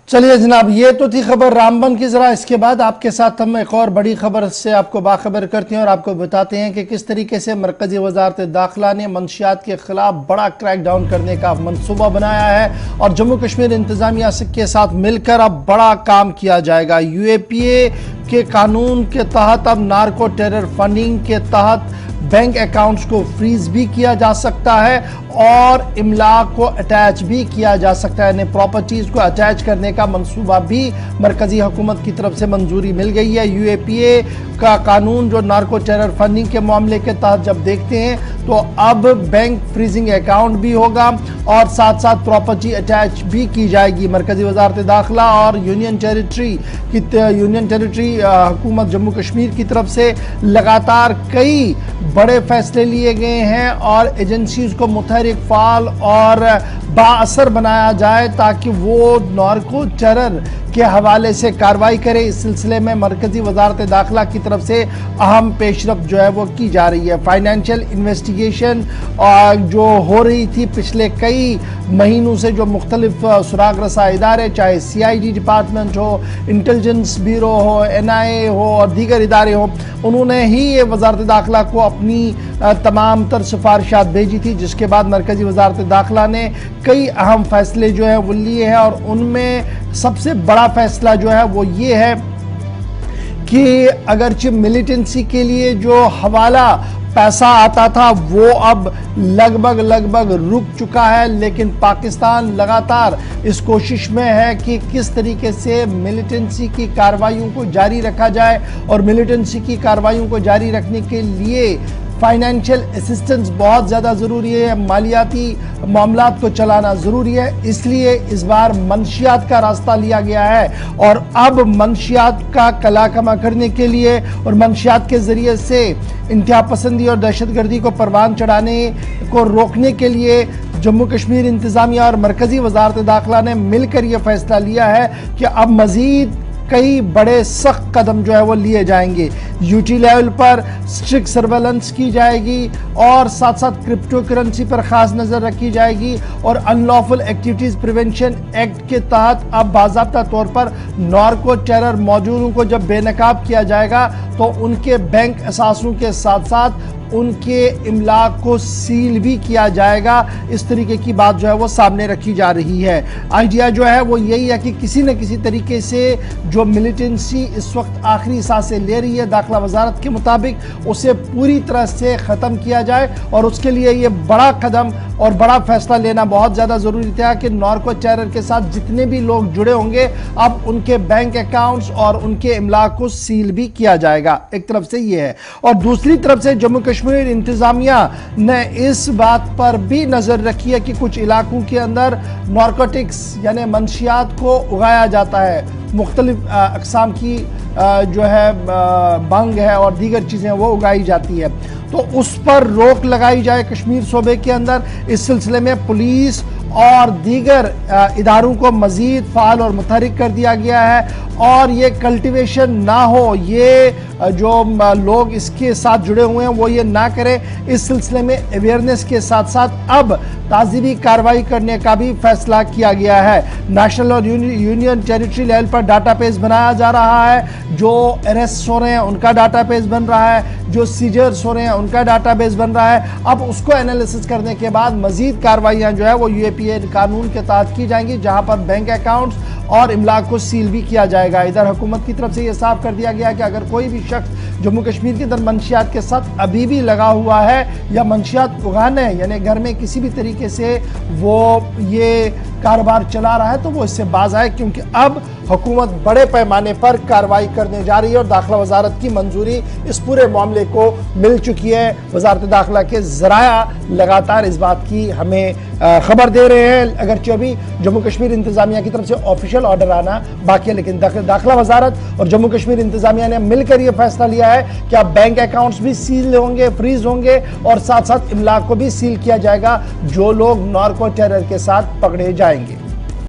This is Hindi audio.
चलिए जनाब, ये तो थी खबर रामबन की। जरा इसके बाद आपके साथ हम एक और बड़ी खबर से आपको बाखबर करते हैं और आपको बताते हैं कि किस तरीके से मरकजी वजारत दाखिला ने मंशियात के खिलाफ बड़ा क्रैकडाउन करने का मंसूबा बनाया है और जम्मू कश्मीर इंतजामिया के साथ मिलकर अब बड़ा काम किया जाएगा। UAPA के कानून के तहत अब नार्को टेरर फंडिंग के तहत बैंक अकाउंट्स को फ्रीज भी किया जा सकता है और इमलाक को अटैच भी किया जा सकता है, यानी प्रॉपर्टीज को अटैच करने का मंसूबा भी मरकजी हुकूमत की तरफ से मंजूरी मिल गई है। UAPA का कानून जो नार्को टेरर फंडिंग के मामले के तहत जब देखते हैं तो अब बैंक फ्रीजिंग अकाउंट भी होगा और साथ साथ प्रॉपर्टी अटैच भी की जाएगी। मरकजी वजारत दाखिला और यूनियन टेरिटरी हुकूमत जम्मू कश्मीर की तरफ से लगातार कई बड़े फैसले लिए गए हैं और एजेंसीज को मुतहरिक, फाल और बाअसर बनाया जाए ताकि वो नार्को टेरर के हवाले से कार्रवाई करे। इस सिलसिले में मरकजी वजारत दाखिला की तरफ से अहम पेशरफ्त जो है वो की जा रही है। फाइनेंशियल इन्वेस्टिगेशन जो हो रही थी पिछले कई महीनों से, जो मुख्तलिफ सुराग रसा इदारे, चाहे CID डिपार्टमेंट हो, इंटेलिजेंस ब्यूरो हो, NIA हो और दीगर इदारे हो, उन्होंने ही ये वजारत दाखिला को अपनी तमाम तर सिफारिशात भेजी थी, जिसके बाद मरकजी वजारत दाखिला ने कई अहम फैसले जो है वो लिए हैं और उनमें सबसे बड़ा फैसला जो है वो ये है कि अगरचे मिलिटेंसी के लिए जो हवाला पैसा आता था वो अब लगभग रुक चुका है, लेकिन पाकिस्तान लगातार इस कोशिश में है कि किस तरीके से मिलिटेंसी की कार्रवाइयों को जारी रखा जाए और मिलिटेंसी की कार्रवाइयों को जारी रखने के लिए फाइनेंशियल असिस्टेंस बहुत ज़्यादा ज़रूरी है, मालियाती मामलात को चलाना ज़रूरी है। इसलिए इस बार मंशियात का रास्ता लिया गया है और अब मंशियात का कलाकमा करने के लिए और मंशियात के ज़रिए से इंतहा पसंदी और दहशतगर्दी को परवान चढ़ाने को रोकने के लिए जम्मू कश्मीर इंतज़ामिया और मरकज़ी वजारत दाखिला ने मिलकर यह फैसला लिया है कि अब मज़ीद कई बड़े सख्त कदम जो है वो लिए जाएंगे। UT लेवल पर स्ट्रिक्ट सर्वेलेंस की जाएगी और साथ साथ क्रिप्टो करेंसी पर खास नज़र रखी जाएगी और अनलॉफुल एक्टिविटीज़ प्रिवेंशन एक्ट के तहत अब बाज़ाब्ता तौर पर नार्को टेरर मौजूदों को जब बेनकाब किया जाएगा तो उनके बैंक असासों के साथ साथ उनके इमलाक को सील भी किया जाएगा। इस तरीके की बात जो है वो सामने रखी जा रही है। आइडिया जो है वो यही है कि किसी न किसी तरीके से जो मिलिटेंसी इस वक्त आखिरी सांसें ले रही है दाखिला वजारत के मुताबिक, उसे पूरी तरह से ख़त्म किया जाए और उसके लिए ये बड़ा कदम और बड़ा फैसला लेना बहुत ज़्यादा ज़रूरी था कि नार्को टेरर के साथ जितने भी लोग जुड़े होंगे अब उनके बैंक अकाउंट्स और उनके इमलाक को सील भी किया जाएगा। एक तरफ से ये है और दूसरी तरफ से जम्मू कश्मीर इंतज़ामिया ने इस बात पर भी नज़र रखी है कि कुछ इलाकों के अंदर नार्कोटिक्स यानी मंशियात को उगाया जाता है, मुख्तलिफ अक़साम की जो है बंग है और दीगर चीज़ें वो उगाई जाती है, तो उस पर रोक लगाई जाए कश्मीर सूबे के अंदर। इस सिलसिले में पुलिस और दीगर इदारों को मज़ीद फ़ाल और मुतहरिक कर दिया गया है और ये कल्टिवेशन ना हो, ये जो लोग इसके साथ जुड़े हुए हैं वो ये ना करें। इस सिलसिले में अवेयरनेस के साथ साथ अब ताज़ीबी कार्रवाई करने का भी फैसला किया गया है। नेशनल और यूनियन टेरिटरी लेवल पर डाटाबेस बनाया जा रहा है, जो अरेस्ट हो रहे हैं उनका डाटाबेस बन रहा है, जो सीजर्स हो रहे हैं उनका डाटाबेस बन रहा है। अब उसको एनालिसिस करने के बाद मज़ीद कार्रवाइयाँ जो है वो UAPA कानून के तहत की जाएंगी, जहाँ पर बैंक अकाउंट्स और इमलाक को सील भी किया जाएगा। इधर हुकूमत की तरफ से ये साफ कर दिया गया है कि अगर कोई भी शख्स जम्मू कश्मीर के अंदर मंशियात के साथ अभी भी लगा हुआ है या मंशियात उगाने यानी घर में किसी भी तरीके से वो ये कारोबार चला रहा है तो वो इससे बाज आए, क्योंकि अब हुकूमत बड़े पैमाने पर कार्रवाई करने जा रही है और दाखिला वजारत की मंजूरी इस पूरे मामले को मिल चुकी है। वजारत दाखिला के ज़राया लगातार इस बात की हमें खबर दे रहे हैं, अगरचे अभी जम्मू कश्मीर इंतज़ामिया की तरफ से ऑफिशियल ऑर्डर आना बाकी है, लेकिन दाखिला वजारत और जम्मू कश्मीर इंतज़ामिया ने मिलकर यह फैसला लिया है कि अब बैंक अकाउंट्स भी सील होंगे, फ्रीज होंगे और साथ साथ इमलाक को भी सील किया जाएगा जो लोग नार्को टेरर के साथ पकड़े जाएंगे।